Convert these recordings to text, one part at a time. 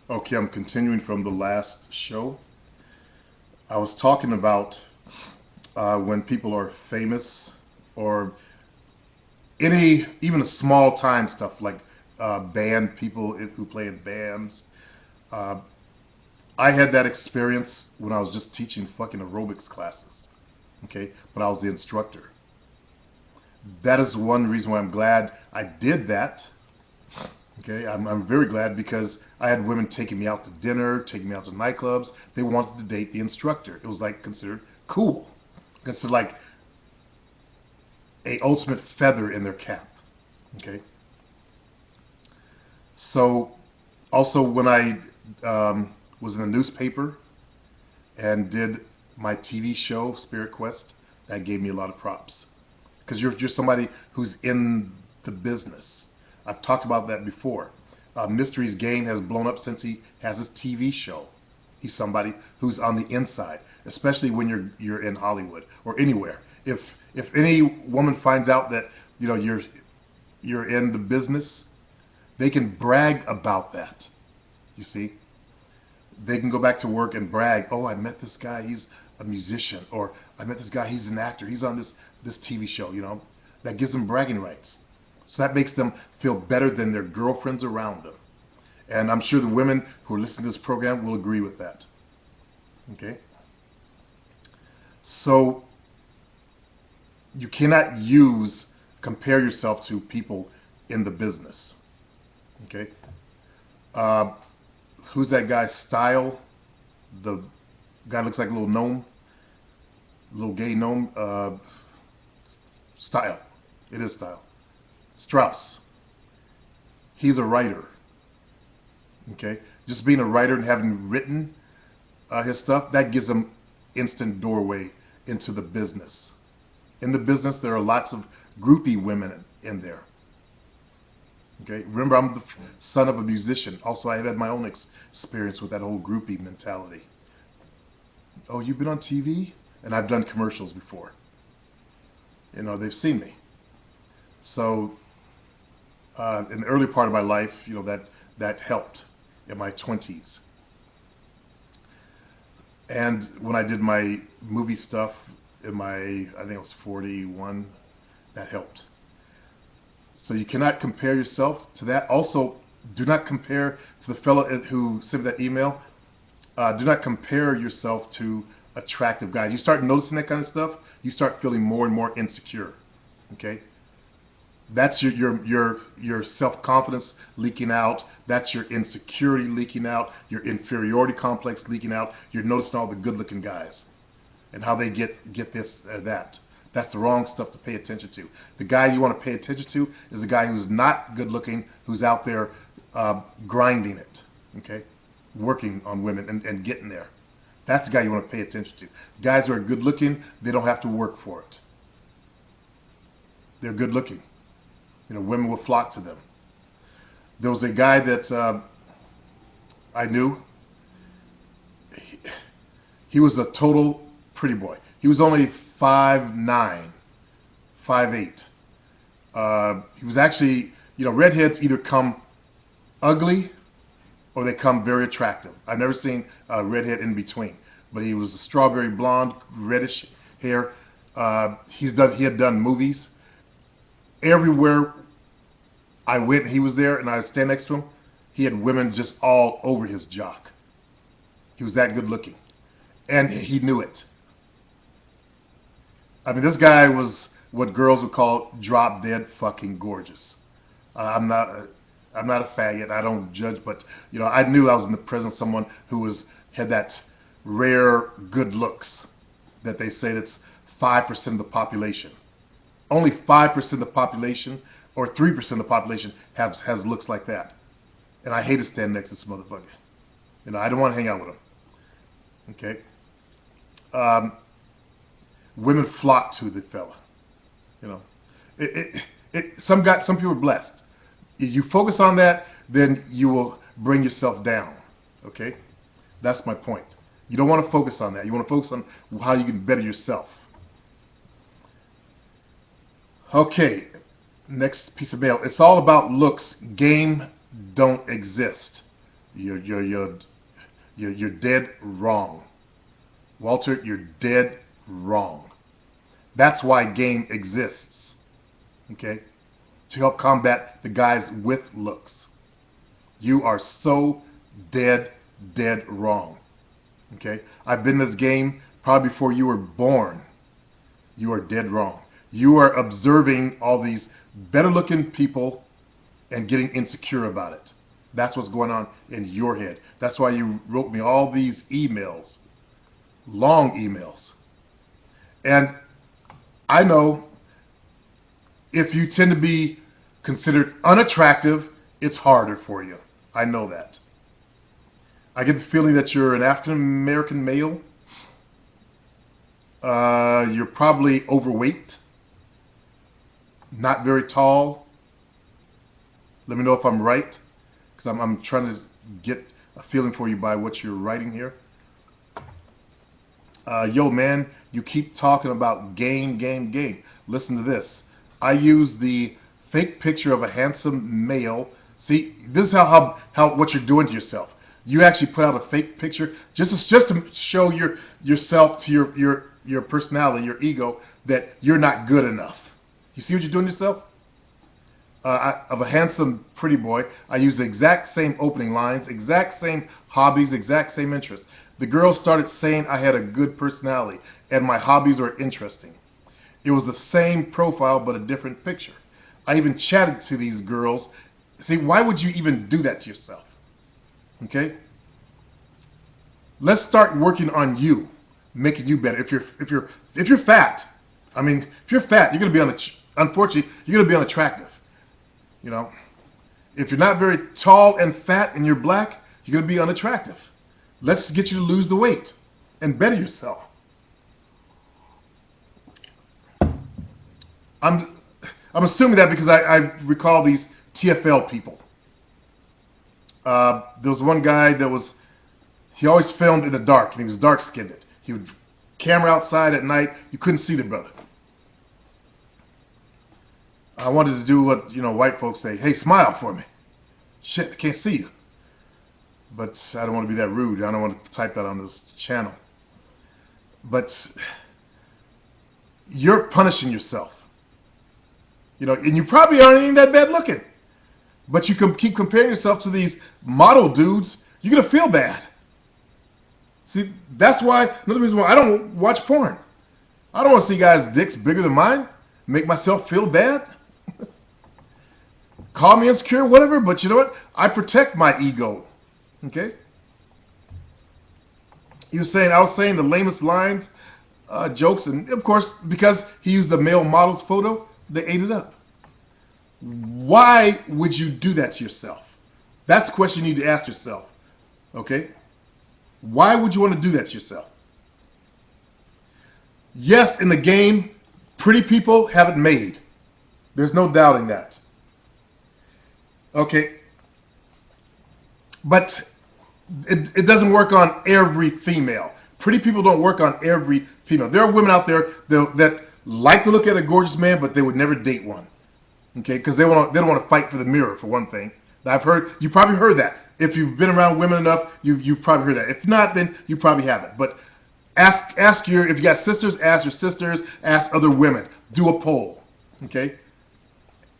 Okay, I'm continuing from the last show. I was talking about when people are famous or even a small time stuff like band people who play in bands. I had that experience when I was just teaching fucking aerobics classes. Okay, but I was the instructor. That is one reason why I'm glad I did that. Okay, I'm very glad because I had women taking me out to dinner, taking me out to nightclubs. They wanted to date the instructor. It was like considered cool, considered like a ultimate feather in their cap. Okay, so also when I was in the newspaper and did my TV show Spirit Quest, that gave me a lot of props because you're somebody who's in the business. I've talked about that before. Mystery's game has blown up since he has his TV show. He's somebody who's on the inside, especially when you're in Hollywood or anywhere. If any woman finds out that you're in the business, they can brag about that. You see, they can go back to work and brag. Oh, I met this guy. He's a musician, or I met this guy. He's an actor. He's on this TV show. That gives them bragging rights. So that makes them feel better than their girlfriends around them. And I'm sure the women who are listening to this program will agree with that. Okay? So you cannot compare yourself to people in the business. Okay? Uh, who's that guy? Style? The guy looks like a little gnome? A little gay gnome? Style. It is Style. Strauss. He's a writer. Okay? Just being a writer and having written his stuff, that gives him instant doorway into the business. In the business, there are lots of groupie women in there. Okay? Remember, I'm the son of a musician. Also, I have had my own experience with that whole groupie mentality. Oh, you've been on TV? And I've done commercials before. They've seen me. So, in the early part of my life, that helped in my 20s. And when I did my movie stuff I think it was 41, that helped. So you cannot compare yourself to that. Also, do not compare to the fellow who sent me that email. Do not compare yourself to attractive guys. You start noticing that kind of stuff, you start feeling more and more insecure. Okay? That's your self-confidence leaking out. That's your insecurity leaking out. Your inferiority complex leaking out. You're noticing all the good-looking guys and how they get this or that. That's the wrong stuff to pay attention to. The guy you want to pay attention to is the guy who's not good-looking, who's out there grinding it, okay, working on women and getting there. That's the guy you want to pay attention to. Guys who are good-looking, they don't have to work for it. They're good-looking. Women will flock to them. There was a guy that I knew. He was a total pretty boy. He was only 5'9", 5'8". He was actually, redheads either come ugly or they come very attractive. I've never seen a redhead in between. But he was a strawberry blonde, reddish hair. He had done movies. Everywhere I went and he was there and I would stand next to him, he had women just all over his jock. He was that good looking. And he knew it. I mean, this guy was what girls would call drop dead fucking gorgeous. I'm not a faggot. I don't judge, but I knew I was in the presence of someone who had that rare good looks that they say that's 5% of the population. Only 5% of the population or 3% of the population has looks like that. And I hate to stand next to this motherfucker. I don't want to hang out with him. Okay? Women flock to the fella. Some people are blessed. If you focus on that, then you will bring yourself down. Okay? That's my point. You don't want to focus on that. You want to focus on how you can better yourself. Okay, next piece of mail. It's all about looks. Game don't exist. You're you're you're you're dead wrong, Walter. You're dead wrong. That's why game exists. Okay, to help combat the guys with looks. You are so dead wrong. Okay, I've been in this game probably before you were born. You are dead wrong. You are observing all these better looking people and getting insecure about it. That's what's going on in your head. That's why you wrote me all these emails, long emails. And I know if you tend to be considered unattractive, it's harder for you. I know that. I get the feeling that you're an African American male. You're probably overweight, not very tall. Let me know if I'm right, because I'm trying to get a feeling for you by what you're writing here. Yo, man, you keep talking about game. Listen to this. I use the fake picture of a handsome male. See, this is how what you're doing to yourself. You actually put out a fake picture just to show yourself to your personality, your ego, that you're not good enough. You see what you're doing to yourself? Of a handsome, pretty boy, I use the exact same opening lines, exact same hobbies, exact same interests. The girls started saying I had a good personality and my hobbies are interesting. It was the same profile but a different picture. I even chatted to these girls. See, why would you even do that to yourself? Okay? Let's start working on you, making you better. If you're fat, I mean, if you're fat, you're gonna be unfortunately, you're gonna be unattractive. You know, if you're not very tall and fat and you're black, you're gonna be unattractive. Let's get you to lose the weight and better yourself. I'm assuming that because I recall these TFL people. There was one guy he always filmed in the dark, and he was dark-skinned. He would camera outside at night. You couldn't see the brother. I wanted to do what, white folks say. Hey, smile for me. Shit, I can't see you. But I don't want to be that rude. I don't want to type that on this channel. But you're punishing yourself. And you probably aren't even that bad looking. But you can keep comparing yourself to these model dudes, you're going to feel bad. See, that's why, another reason why I don't watch porn. I don't want to see guys' dicks bigger than mine, make myself feel bad. Call me insecure, whatever, but you know what? I protect my ego. Okay? I was saying the lamest lines, jokes, and of course, because he used the male model's photo, they ate it up. Why would you do that to yourself? That's the question you need to ask yourself. Okay? Why would you want to do that to yourself? Yes, in the game, pretty people have it made. There's no doubting that. Okay. But it doesn't work on every female. Pretty people don't work on every female. There are women out there that like to look at a gorgeous man, but they would never date one. Okay, because they don't want to fight for the mirror, for one thing. You probably heard that. If you've been around women enough, you've probably heard that. If not, then you probably haven't. But if you got sisters, ask your sisters, ask other women. Do a poll. Okay?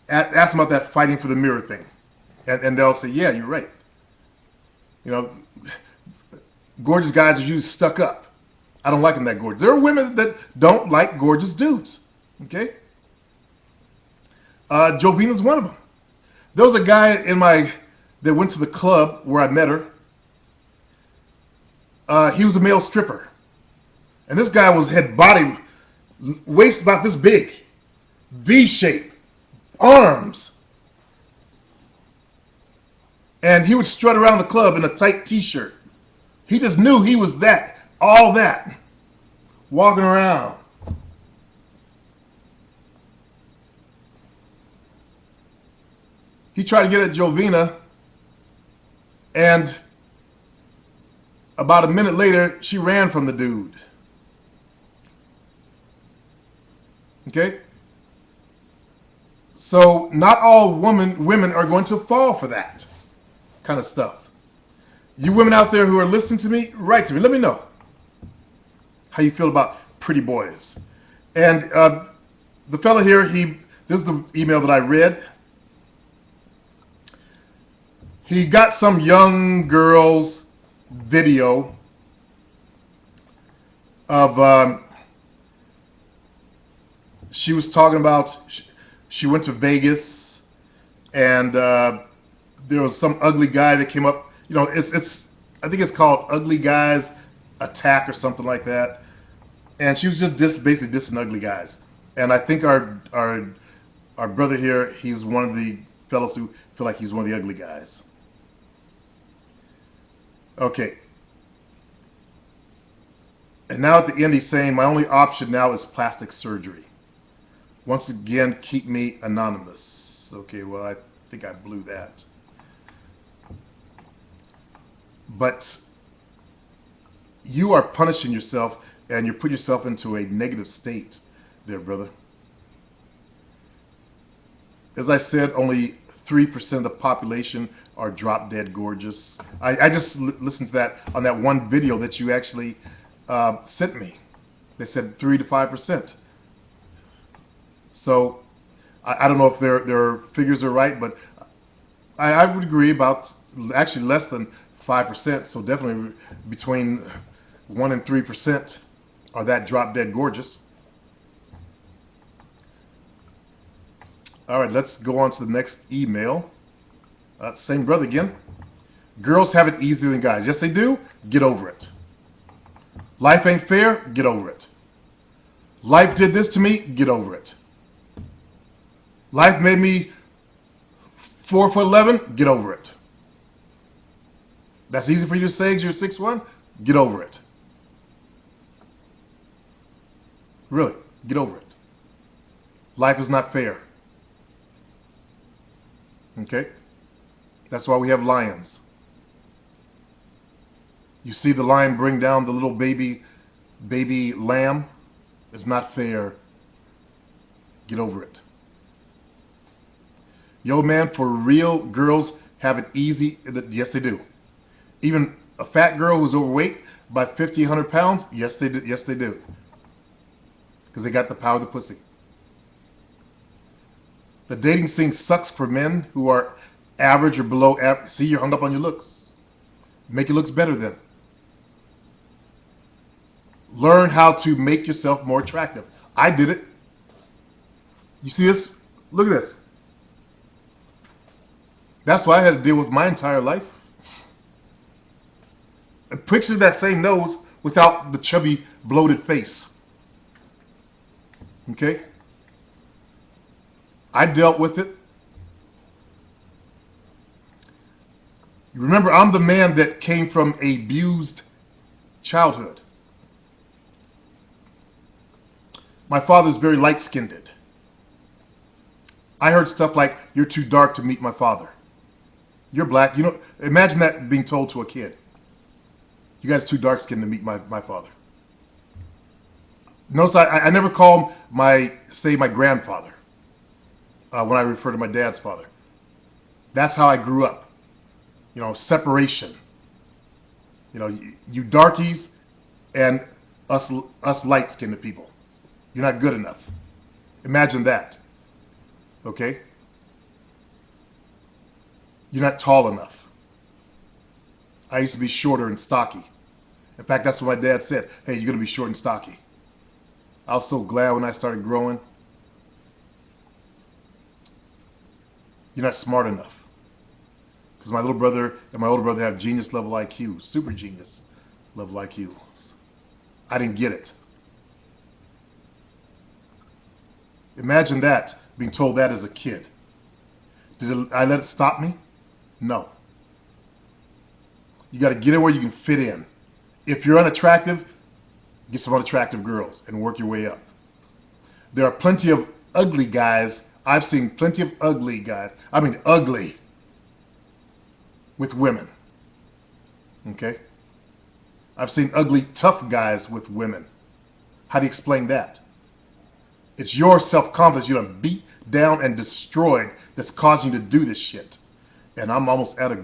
Ask them about that fighting for the mirror thing. And they'll say, yeah, you're right. Gorgeous guys are usually stuck up. I don't like them that gorgeous. There are women that don't like gorgeous dudes. Okay? Jovina's one of them. There was a guy that went to the club where I met her. He was a male stripper. And this guy had body, waist about this big, V-shape, arms. And he would strut around the club in a tight t-shirt. He just knew he was all that, walking around. He tried to get at Jovina, and about a minute later, she ran from the dude. Okay? So not all women are going to fall for that kind of stuff. You women out there who are listening to me, write to me. Let me know how you feel about pretty boys. And the fella here, this is the email that I read. He got some young girl's video of she was talking about she went to Vegas and there was some ugly guy that came up. You know, it's I think it's called Ugly Guys Attack or something like that. And she was just basically dissing ugly guys. And I think our brother here, he's one of the fellows who feel like he's one of the ugly guys. Okay. And now at the end he's saying, my only option now is plastic surgery. Once again, keep me anonymous. Okay, well, I think I blew that. But you are punishing yourself and you put yourself into a negative state there, brother. As I said, only 3% of the population are drop dead gorgeous. I just listened to that on that one video that you actually sent me. They said 3 to 5%. So I don't know if their figures are right, but I would agree about actually less than 5%. So definitely between 1 and 3% are that drop dead gorgeous. All right, let's go on to the next email. Same brother again. Girls have it easier than guys. Yes, they do. Get over it. Life ain't fair. Get over it. Life did this to me. Get over it. Life made me 4'11". Get over it. That's easy for you to say 'cause you're 6'1". Get over it. Really, get over it. Life is not fair. Okay? That's why we have lions. You see the lion bring down the little baby lamb? It's not fair. Get over it. Yo, man, for real, girls have it easy. Yes, they do. Even a fat girl who's overweight by 50, 100 pounds, yes, they do. Yes, they do. Because they got the power of the pussy. The dating scene sucks for men who are average or below average. See, you're hung up on your looks. Make your looks better then. Learn how to make yourself more attractive. I did it. You see this? Look at this. That's what I had to deal with my entire life. Picture that same nose without the chubby, bloated face. Okay? I dealt with it. You remember, I'm the man that came from an abused childhood. My father's very light-skinned. I heard stuff like, you're too dark to meet my father. You're black. You know, imagine that being told to a kid. You guys too dark-skinned to meet my father. Notice I never call my grandfather when I refer to my dad's father. That's how I grew up. You know, separation. You know, you darkies and us light-skinned people. You're not good enough. Imagine that. Okay? You're not tall enough. I used to be shorter and stocky. In fact, that's what my dad said. Hey, you're going to be short and stocky. I was so glad when I started growing. You're not smart enough. Because my little brother and my older brother have genius level IQ, super genius level IQ. I didn't get it. Imagine that, being told that as a kid. Did I let it stop me? No. You got to get in where you can fit in. If you're unattractive, get some unattractive girls and work your way up. There are plenty of ugly guys. I've seen plenty of ugly guys. I mean ugly with women. Okay? I've seen ugly, tough guys with women. How do you explain that? It's your self-confidence you done beat down and destroyed that's causing you to do this shit. And I'm almost out of